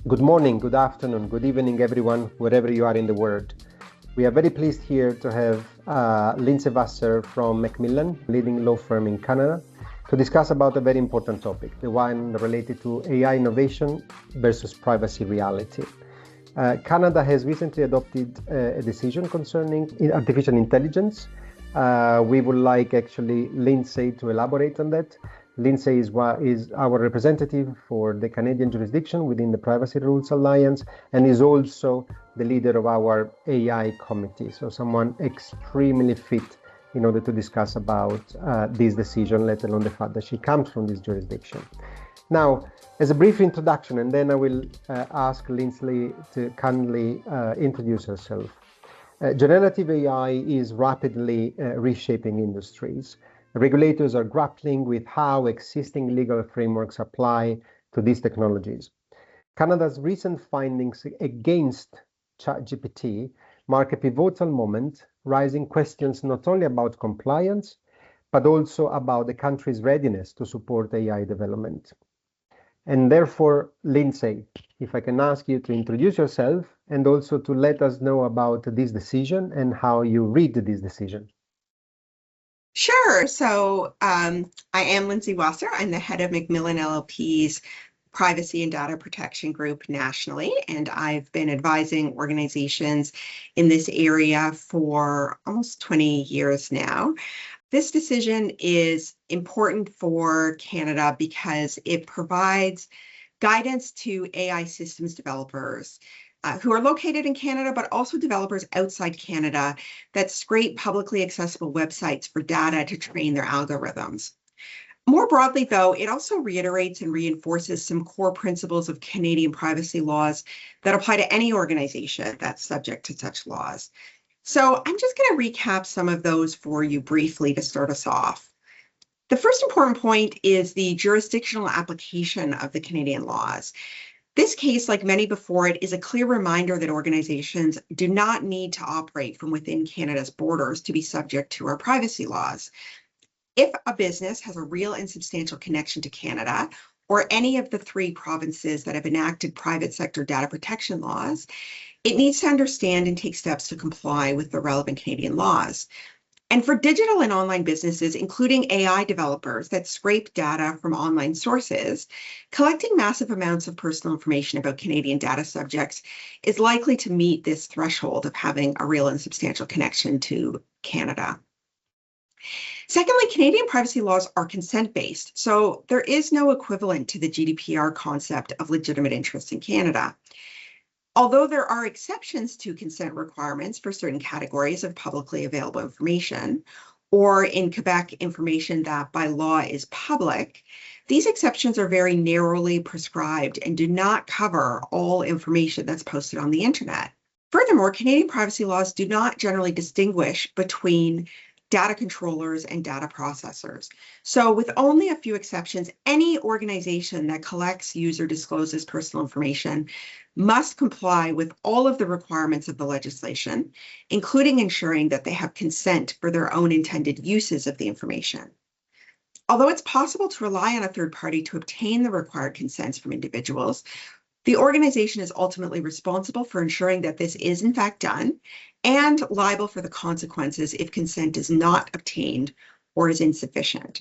Good morning, good afternoon, good evening, everyone, wherever you are in the world. We are very pleased here to have Lyndsay Wasser from Mcmillan, leading law firm in Canada, to discuss about a very important topic, the one related to AI innovation versus privacy reality. Canada has recently adopted a decision concerning artificial intelligence. We would like actually Lindsay to elaborate on that. Lindsay is our representative for the Canadian jurisdiction within the PrivacyRules Alliance and is also the leader of our AI committee. So someone extremely fit in order to discuss about this decision, let alone the fact that she comes from this jurisdiction. Now, as a brief introduction, and then I will ask Lindsay to kindly introduce herself. Generative AI is rapidly reshaping industries. Regulators are grappling with how existing legal frameworks apply to these technologies. Canada's recent findings against ChatGPT mark a pivotal moment, raising questions not only about compliance, but also about the country's readiness to support AI development. And therefore, Lindsay, if I can ask you to introduce yourself and also to let us know about this decision and how you read this decision. Sure. So I am Lyndsay Wasser. I'm the head of Mcmillan LLP's Privacy and Data Protection Group nationally, and I've been advising organizations in this area for almost 20 years now. This decision is important for Canada because it provides guidance to AI systems developers who are located in Canada, but also developers outside Canada that scrape publicly accessible websites for data to train their algorithms. More broadly, though, it also reiterates and reinforces some core principles of Canadian privacy laws that apply to any organization that's subject to such laws. So I'm just going to recap some of those for you briefly to start us off. The first important point is the jurisdictional application of the Canadian laws. This case, like many before it, is a clear reminder that organizations do not need to operate from within Canada's borders to be subject to our privacy laws. If a business has a real and substantial connection to Canada, or any of the 3 provinces that have enacted private sector data protection laws, it needs to understand and take steps to comply with the relevant Canadian laws. And for digital and online businesses, including AI developers that scrape data from online sources, collecting massive amounts of personal information about Canadian data subjects is likely to meet this threshold of having a real and substantial connection to Canada. Secondly, Canadian privacy laws are consent-based, so there is no equivalent to the GDPR concept of legitimate interest in Canada. Although there are exceptions to consent requirements for certain categories of publicly available information, or in Quebec, information that by law is public, these exceptions are very narrowly prescribed and do not cover all information that's posted on the internet. Furthermore, Canadian privacy laws do not generally distinguish between data controllers and data processors. So with only a few exceptions, any organization that collects, uses, or discloses personal information must comply with all of the requirements of the legislation, including ensuring that they have consent for their own intended uses of the information. Although it's possible to rely on a third party to obtain the required consents from individuals, the organization is ultimately responsible for ensuring that this is in fact done and liable for the consequences if consent is not obtained or is insufficient.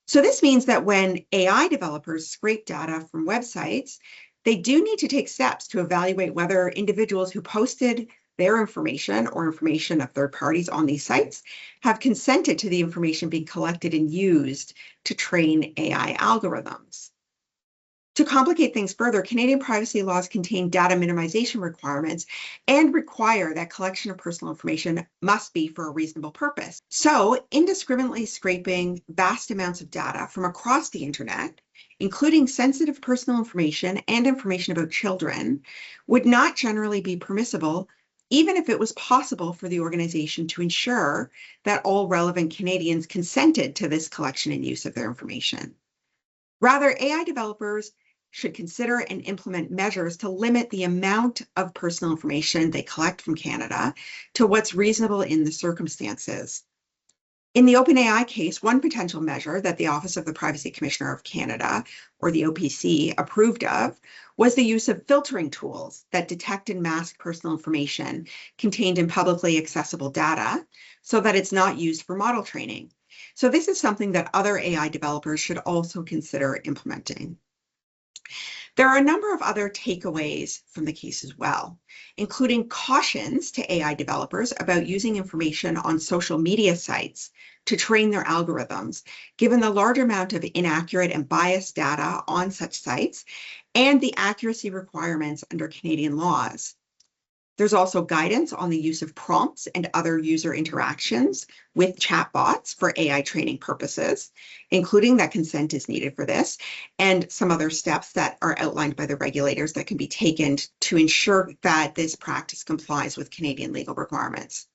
So this means that when AI developers scrape data from websites, they do need to take steps to evaluate whether individuals who posted their information or information of third parties on these sites have consented to the information being collected and used to train AI algorithms. To complicate things further, Canadian privacy laws contain data minimization requirements and require that collection of personal information must be for a reasonable purpose. So, indiscriminately scraping vast amounts of data from across the internet, including sensitive personal information and information about children, would not generally be permissible, even if it was possible for the organization to ensure that all relevant Canadians consented to this collection and use of their information. Rather, AI developers should consider and implement measures to limit the amount of personal information they collect from Canada to what's reasonable in the circumstances. In the OpenAI case, one potential measure that the Office of the Privacy Commissioner of Canada, or the OPC, approved of was the use of filtering tools that detect and mask personal information contained in publicly accessible data so that it's not used for model training. So this is something that other AI developers should also consider implementing. There are a number of other takeaways from the case as well, including cautions to AI developers about using information on social media sites to train their algorithms, given the large amount of inaccurate and biased data on such sites and the accuracy requirements under Canadian laws. There's also guidance on the use of prompts and other user interactions with chatbots for AI training purposes, including that consent is needed for this, and some other steps that are outlined by the regulators that can be taken to ensure that this practice complies with Canadian legal requirements.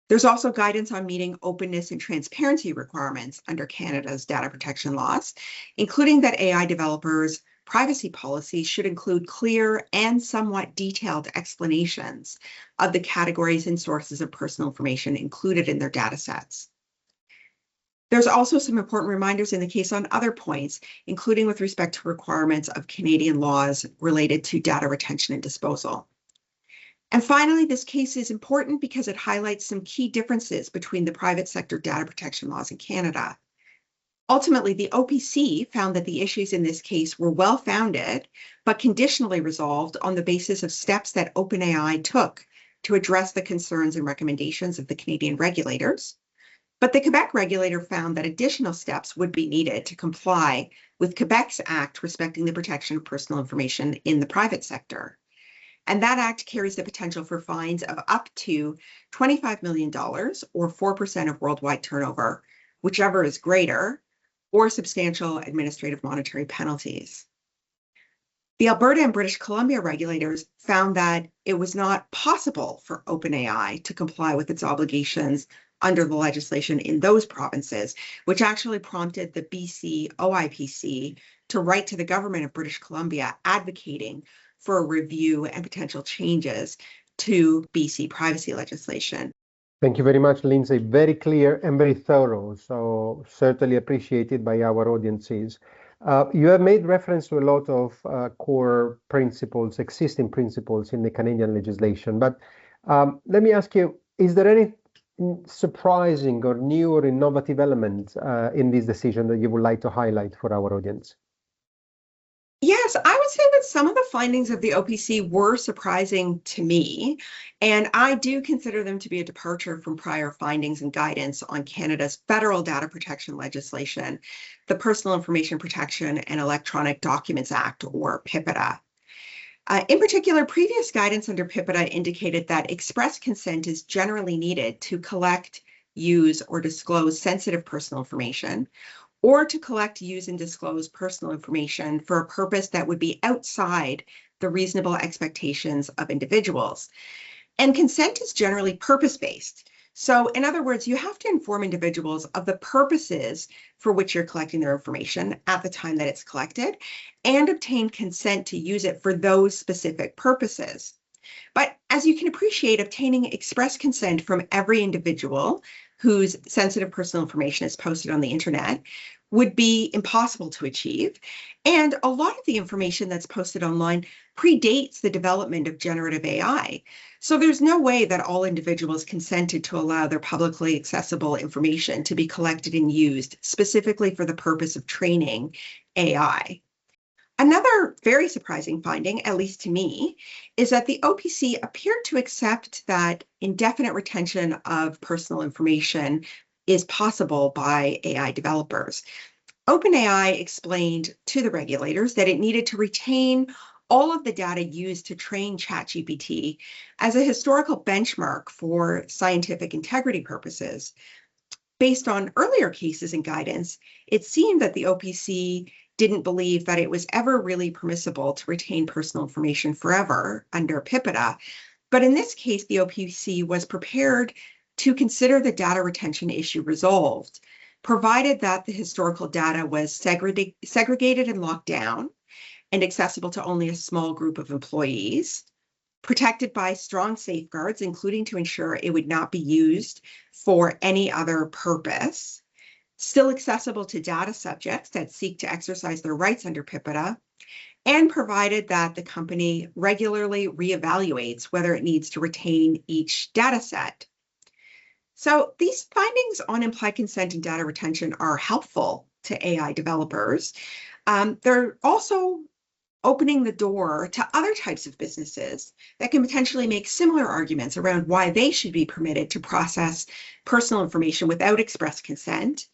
There's also guidance on meeting openness and transparency requirements under Canada's data protection laws, including that AI developers' privacy policies should include clear and somewhat detailed explanations of the categories and sources of personal information included in their data sets. There's also some important reminders in the case on other points, including with respect to requirements of Canadian laws related to data retention and disposal. And finally, this case is important because it highlights some key differences between the private sector data protection laws in Canada. Ultimately, the OPC found that the issues in this case were well-founded, but conditionally resolved on the basis of steps that OpenAI took to address the concerns and recommendations of the Canadian regulators. But the Quebec regulator found that additional steps would be needed to comply with Quebec's act respecting the protection of personal information in the private sector. And that act carries the potential for fines of up to $25 million or 4% of worldwide turnover, whichever is greater, or substantial administrative monetary penalties. The Alberta and British Columbia regulators found that it was not possible for OpenAI to comply with its obligations under the legislation in those provinces, which actually prompted the BC OIPC to write to the government of British Columbia advocating for a review and potential changes to BC privacy legislation. Thank you very much, Lindsay. Very clear and very thorough, so certainly appreciated by our audiences. You have made reference to a lot of core principles, existing principles in the Canadian legislation, but let me ask you, is there any surprising or new or innovative element in this decision that you would like to highlight for our audience? Yes, I would say that some of the findings of the OPC were surprising to me, and I do consider them to be a departure from prior findings and guidance on Canada's federal data protection legislation, the Personal Information Protection and Electronic Documents Act, or PIPEDA. In particular, previous guidance under PIPEDA indicated that express consent is generally needed to collect, use, or disclose sensitive personal information, or to collect, use, and disclose personal information for a purpose that would be outside the reasonable expectations of individuals. And consent is generally purpose-based. So in other words, you have to inform individuals of the purposes for which you're collecting their information at the time that it's collected and obtain consent to use it for those specific purposes. But as you can appreciate, obtaining express consent from every individual whose sensitive personal information is posted on the internet would be impossible to achieve. And a lot of the information that's posted online predates the development of generative AI. So there's no way that all individuals consented to allow their publicly accessible information to be collected and used specifically for the purpose of training AI. Another very surprising finding, at least to me, is that the OPC appeared to accept that indefinite retention of personal information is possible by AI developers. OpenAI explained to the regulators that it needed to retain all of the data used to train ChatGPT as a historical benchmark for scientific integrity purposes. Based on earlier cases and guidance, it seemed that the OPC didn't believe that it was ever really permissible to retain personal information forever under PIPEDA. But in this case, the OPC was prepared to consider the data retention issue resolved, provided that the historical data was segregated and locked down and accessible to only a small group of employees, protected by strong safeguards, including to ensure it would not be used for any other purpose, still accessible to data subjects that seek to exercise their rights under PIPEDA, and provided that the company regularly reevaluates whether it needs to retain each data set. So these findings on implied consent and data retention are helpful to AI developers. They're also opening the door to other types of businesses that can potentially make similar arguments around why they should be permitted to process personal information without express consent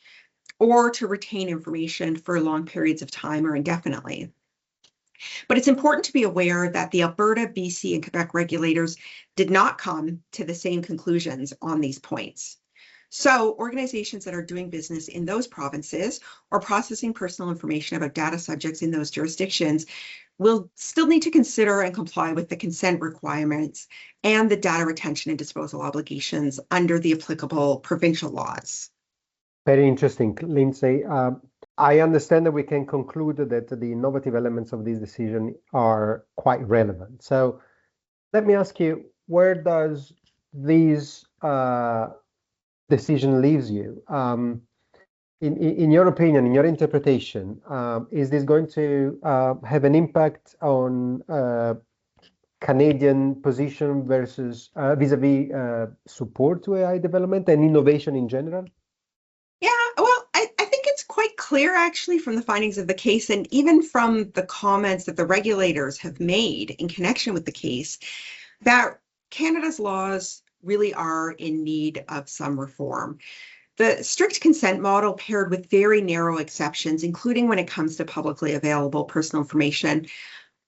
or to retain information for long periods of time or indefinitely. But it's important to be aware that the Alberta, BC, and Quebec regulators did not come to the same conclusions on these points. So organizations that are doing business in those provinces or processing personal information about data subjects in those jurisdictions will still need to consider and comply with the consent requirements and the data retention and disposal obligations under the applicable provincial laws. Very interesting, Lindsay. I understand that we can conclude that the innovative elements of this decision are quite relevant. So let me ask you, where does this decision leaves you? In your opinion, in your interpretation, is this going to have an impact on Canadian position versus vis-a-vis support to AI development and innovation in general? Yeah, well, I think it's quite clear actually from the findings of the case and even from the comments that the regulators have made in connection with the case that Canada's laws really are in need of some reform. The strict consent model paired with very narrow exceptions, including when it comes to publicly available personal information,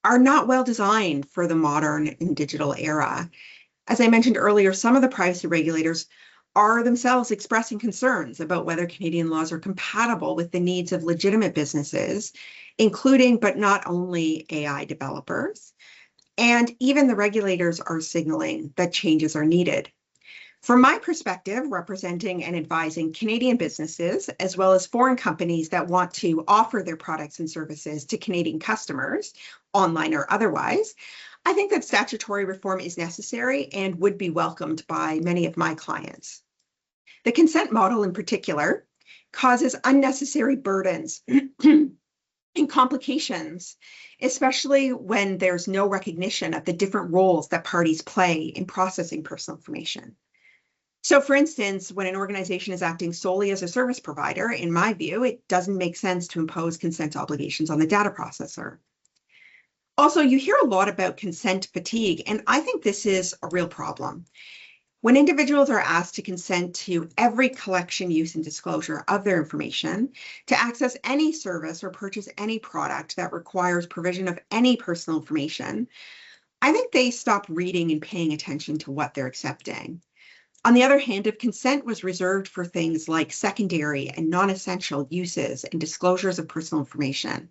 are not well designed for the modern and digital era. As I mentioned earlier, some of the privacy regulators are themselves expressing concerns about whether Canadian laws are compatible with the needs of legitimate businesses, including but not only AI developers. And even the regulators are signaling that changes are needed. From my perspective, representing and advising Canadian businesses, as well as foreign companies that want to offer their products and services to Canadian customers, online or otherwise, I think that statutory reform is necessary and would be welcomed by many of my clients. The consent model in particular causes unnecessary burdens and complications, especially when there's no recognition of the different roles that parties play in processing personal information. So for instance, when an organization is acting solely as a service provider, in my view, it doesn't make sense to impose consent obligations on the data processor. Also, you hear a lot about consent fatigue, and I think this is a real problem. When individuals are asked to consent to every collection, use, and disclosure of their information, to access any service or purchase any product that requires provision of any personal information, I think they stop reading and paying attention to what they're accepting. On the other hand, if consent was reserved for things like secondary and non-essential uses and disclosures of personal information,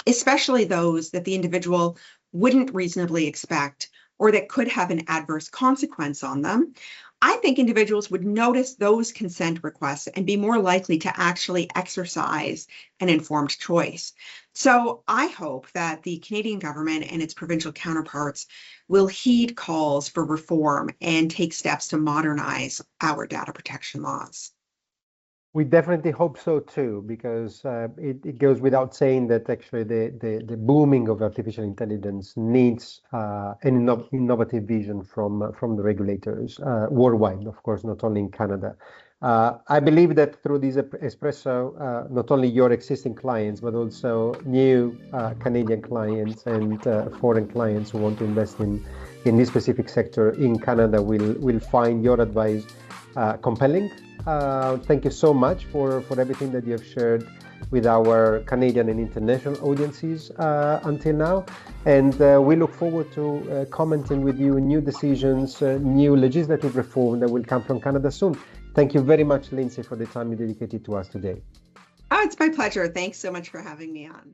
especially those that the individual wouldn't reasonably expect or that could have an adverse consequence on them, I think individuals would notice those consent requests and be more likely to actually exercise an informed choice. So I hope that the Canadian government and its provincial counterparts will heed calls for reform and take steps to modernize our data protection laws. We definitely hope so too, because it goes without saying that actually the booming of artificial intelligence needs an innovative vision from the regulators worldwide, of course, not only in Canada. I believe that through this espresso, not only your existing clients, but also new Canadian clients and foreign clients who want to invest in this specific sector in Canada will find your advice compelling. Thank you so much for everything that you have shared with our Canadian and international audiences until now. And we look forward to commenting with you new decisions, new legislative reform that will come from Canada soon. Thank you very much, Lindsay, for the time you dedicated to us today. Oh, it's my pleasure. Thanks so much for having me on.